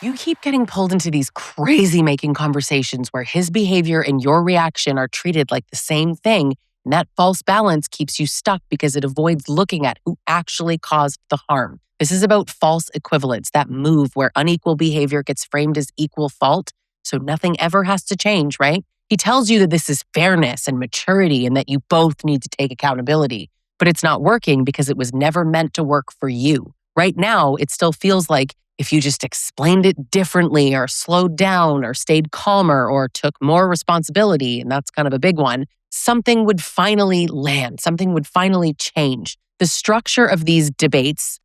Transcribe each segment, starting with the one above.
You keep getting pulled into these crazy making conversations where his behavior and your reaction are treated like the same thing. And that false balance keeps you stuck because it avoids looking at who actually caused the harm. This is about false equivalence, that move where unequal behavior gets framed as equal fault. So nothing ever has to change, right? He tells you that this is fairness and maturity and that you both need to take accountability. But it's not working because it was never meant to work for you. Right now, it still feels like if you just explained it differently or slowed down or stayed calmer or took more responsibility, and that's kind of a big one, something would finally land, something would finally change. The structure of these debates,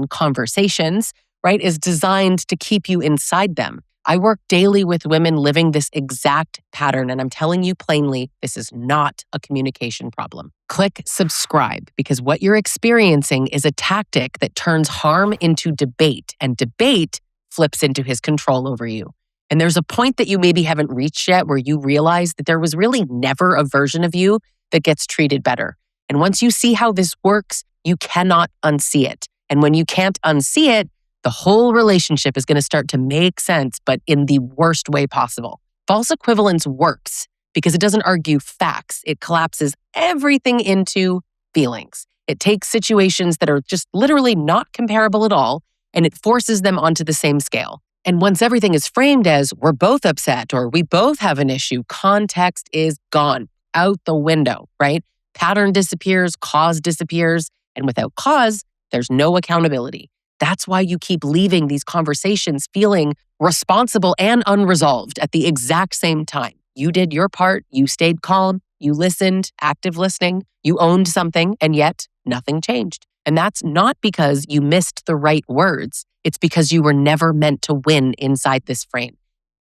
conversations, right, is designed to keep you inside them. I work daily with women living this exact pattern, and I'm telling you plainly, this is not a communication problem. Click subscribe because what you're experiencing is a tactic that turns harm into debate, and debate flips into his control over you. And there's a point that you maybe haven't reached yet where you realize that there was really never a version of you that gets treated better. And once you see how this works, you cannot unsee it. And when you can't unsee it, the whole relationship is going to start to make sense, but in the worst way possible. False equivalence works because it doesn't argue facts. It collapses everything into feelings. It takes situations that are just literally not comparable at all, and it forces them onto the same scale. And once everything is framed as we're both upset or we both have an issue, context is gone, out the window, right? Pattern disappears, cause disappears, and without cause, there's no accountability. That's why you keep leaving these conversations feeling responsible and unresolved at the exact same time. You did your part, you stayed calm, you listened, active listening, you owned something, and yet nothing changed. And that's not because you missed the right words. It's because you were never meant to win inside this frame.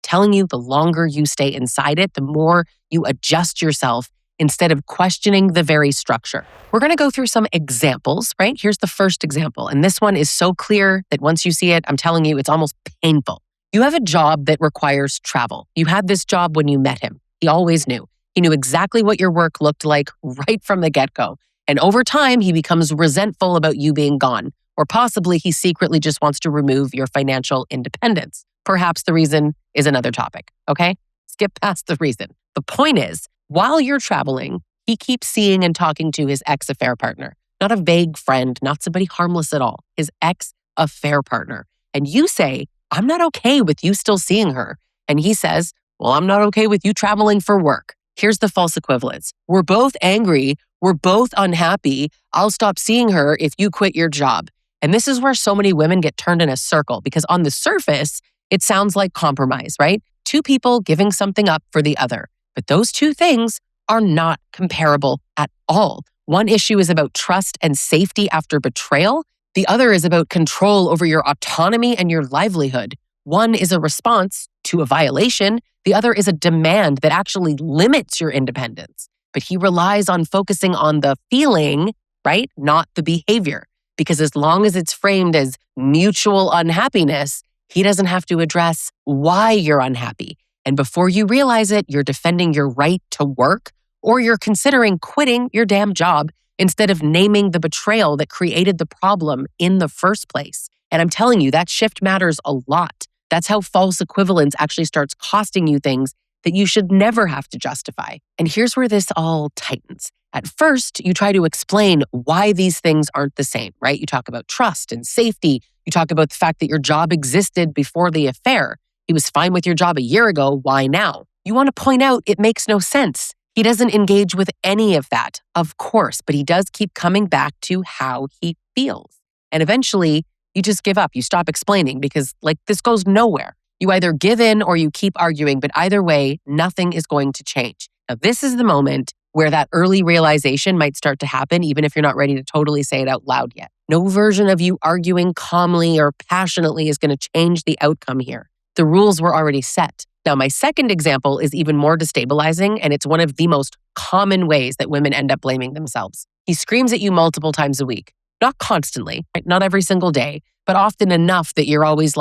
Telling you the longer you stay inside it, the more you adjust yourself instead of questioning the very structure. We're going to go through some examples, right? Here's the first example. And this one is so clear that once you see it, I'm telling you, it's almost painful. You have a job that requires travel. You had this job when you met him. He always knew. He knew exactly what your work looked like right from the get-go. And over time, he becomes resentful about you being gone. Or possibly he secretly just wants to remove your financial independence. Perhaps the reason is another topic, okay? Skip past the reason. The point is, while you're traveling, he keeps seeing and talking to his ex-affair partner. Not a vague friend, not somebody harmless at all. His ex-affair partner. And you say, I'm not okay with you still seeing her. And he says, well, I'm not okay with you traveling for work. Here's the false equivalence. We're both angry. We're both unhappy. I'll stop seeing her if you quit your job. And this is where so many women get turned in a circle because on the surface, it sounds like compromise, right? Two people giving something up for the other. But those two things are not comparable at all. One issue is about trust and safety after betrayal. The other is about control over your autonomy and your livelihood. One is a response to a violation. The other is a demand that actually limits your independence. But he relies on focusing on the feeling, right? Not the behavior. Because as long as it's framed as mutual unhappiness, he doesn't have to address why you're unhappy. And before you realize it, you're defending your right to work or you're considering quitting your damn job instead of naming the betrayal that created the problem in the first place. And I'm telling you, that shift matters a lot. That's how false equivalence actually starts costing you things that you should never have to justify. And here's where this all tightens. At first, you try to explain why these things aren't the same, right? You talk about trust and safety. You talk about the fact that your job existed before the affair. He was fine with your job a year ago. Why now? You want to point out it makes no sense. He doesn't engage with any of that, of course, but he does keep coming back to how he feels. And eventually, you just give up. You stop explaining because this goes nowhere. You either give in or you keep arguing, but either way, nothing is going to change. Now, this is the moment where that early realization might start to happen, even if you're not ready to totally say it out loud yet. No version of you arguing calmly or passionately is going to change the outcome here. The rules were already set. Now, my second example is even more destabilizing, and it's one of the most common ways that women end up blaming themselves. He screams at you multiple times a week. Not constantly, right? Not every single day, but often enough that you're always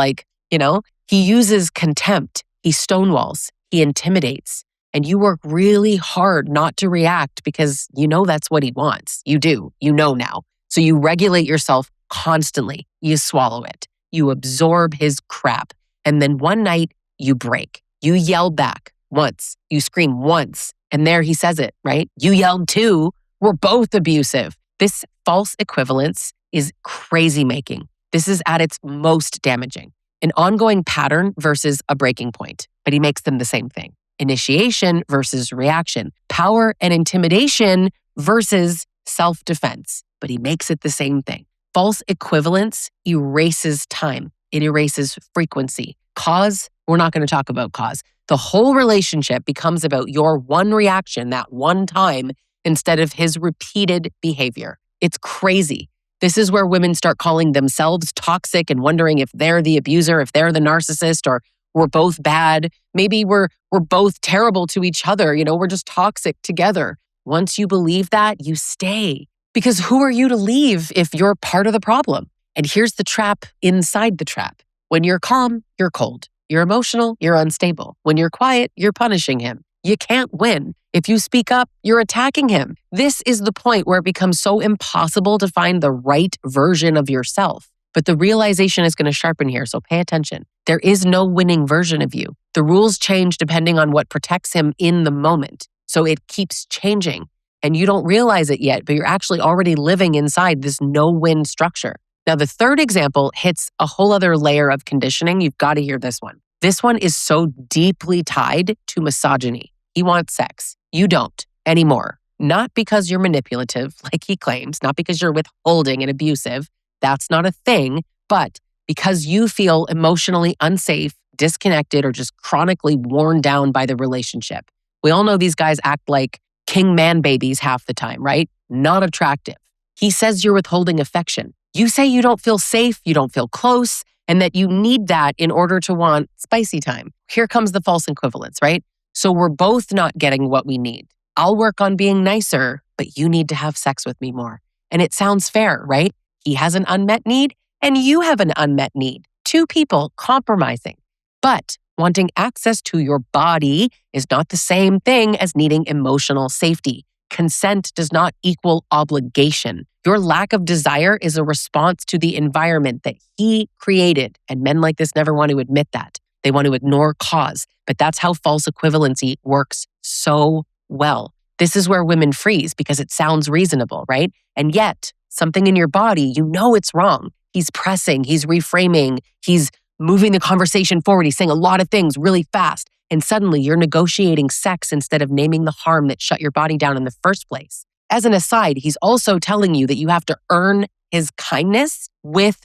he uses contempt, he stonewalls, he intimidates, and you work really hard not to react because you know that's what he wants. You do, now. So you regulate yourself constantly. You swallow it. You absorb his crap. And then one night you break. You yell back once. You scream once. And there he says it, right? You yelled too. We're both abusive. This false equivalence is crazy making. This is at its most damaging. An ongoing pattern versus a breaking point, but he makes them the same thing. Initiation versus reaction. Power and intimidation versus self-defense, but he makes it the same thing. False equivalence erases time. It erases frequency. Cause, we're not going to talk about cause. The whole relationship becomes about your one reaction that one time instead of his repeated behavior. It's crazy. This is where women start calling themselves toxic and wondering if they're the abuser, if they're the narcissist, or we're both bad. Maybe we're both terrible to each other. We're just toxic together. Once you believe that, you stay. Because who are you to leave if you're part of the problem? And here's the trap inside the trap. When you're calm, you're cold. You're emotional, you're unstable. When you're quiet, you're punishing him. You can't win. If you speak up, you're attacking him. This is the point where it becomes so impossible to find the right version of yourself. But the realization is going to sharpen here, so pay attention. There is no winning version of you. The rules change depending on what protects him in the moment. So it keeps changing. And you don't realize it yet, but you're actually already living inside this no-win structure. Now, the third example hits a whole other layer of conditioning. You've got to hear this one. This one is so deeply tied to misogyny. He wants sex. You don't anymore. Not because you're manipulative, like he claims, not because you're withholding and abusive. That's not a thing, but because you feel emotionally unsafe, disconnected, or just chronically worn down by the relationship. We all know these guys act like king man babies half the time, right? Not attractive. He says you're withholding affection. You say you don't feel safe, you don't feel close, and that you need that in order to want spicy time. Here comes the false equivalence, right? So we're both not getting what we need. I'll work on being nicer, but you need to have sex with me more. And it sounds fair, right? He has an unmet need and you have an unmet need. Two people compromising. But wanting access to your body is not the same thing as needing emotional safety. Consent does not equal obligation. Your lack of desire is a response to the environment that he created. And men like this never want to admit that. They want to ignore cause. But that's how false equivalency works so well. This is where women freeze because it sounds reasonable, right? And yet, something in your body, you know it's wrong. He's pressing, he's reframing, he's moving the conversation forward. He's saying a lot of things really fast. And suddenly you're negotiating sex instead of naming the harm that shut your body down in the first place. As an aside, he's also telling you that you have to earn his kindness with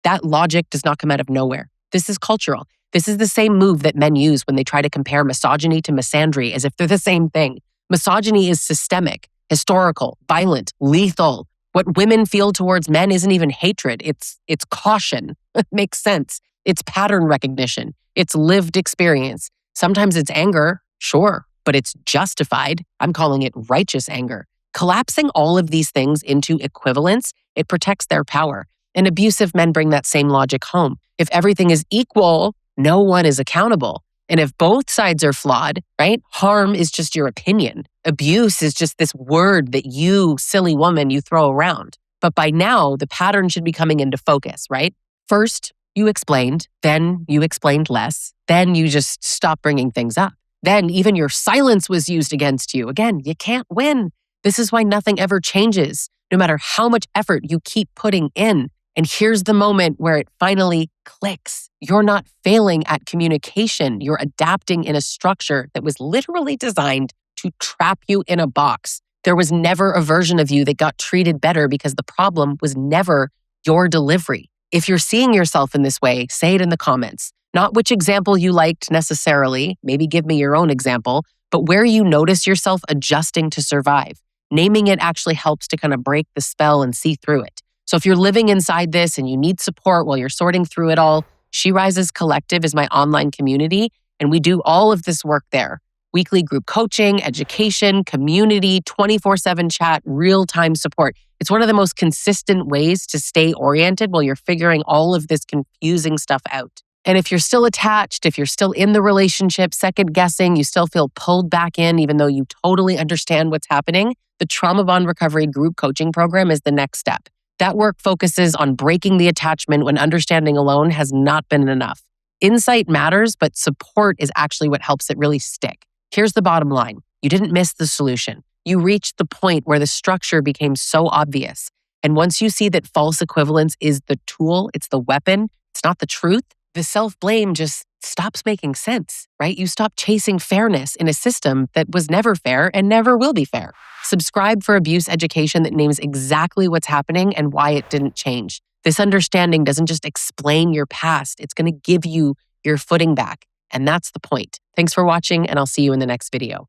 that logic does not come out of nowhere. This is cultural. This is the same move that men use when they try to compare misogyny to misandry as if they're the same thing. Misogyny is systemic, historical, violent, lethal. What women feel towards men isn't even hatred. It's caution. It makes sense. It's pattern recognition. It's lived experience. Sometimes it's anger, sure, but it's justified. I'm calling it righteous anger. Collapsing all of these things into equivalence, it protects their power. And abusive men bring that same logic home. If everything is equal, no one is accountable. And if both sides are flawed, right? Harm is just your opinion. Abuse is just this word that you, silly woman, you throw around. But by now, the pattern should be coming into focus, right? First, you explained, then you explained less, then you just stopped bringing things up. Then even your silence was used against you. Again, you can't win. This is why nothing ever changes, no matter how much effort you keep putting in. And here's the moment where it finally clicks. You're not failing at communication. You're adapting in a structure that was literally designed to trap you in a box. There was never a version of you that got treated better because the problem was never your delivery. If you're seeing yourself in this way, say it in the comments. Not which example you liked necessarily, maybe give me your own example, but where you notice yourself adjusting to survive. Naming it actually helps to kind of break the spell and see through it. So if you're living inside this and you need support while you're sorting through it all, She Rises Collective is my online community, and we do all of this work there. Weekly group coaching, education, community, 24/7 chat, real-time support. It's one of the most consistent ways to stay oriented while you're figuring all of this confusing stuff out. And if you're still attached, if you're still in the relationship, second guessing, you still feel pulled back in even though you totally understand what's happening, the Trauma Bond Recovery Group Coaching Program is the next step. That work focuses on breaking the attachment when understanding alone has not been enough. Insight matters, but support is actually what helps it really stick. Here's the bottom line. You didn't miss the solution. You reached the point where the structure became so obvious. And once you see that false equivalence is the tool, it's the weapon, it's not the truth, the self-blame just stops making sense, right? You stop chasing fairness in a system that was never fair and never will be fair. Subscribe for abuse education that names exactly what's happening and why it didn't change. This understanding doesn't just explain your past, it's going to give you your footing back. And that's the point. Thanks for watching, and I'll see you in the next video.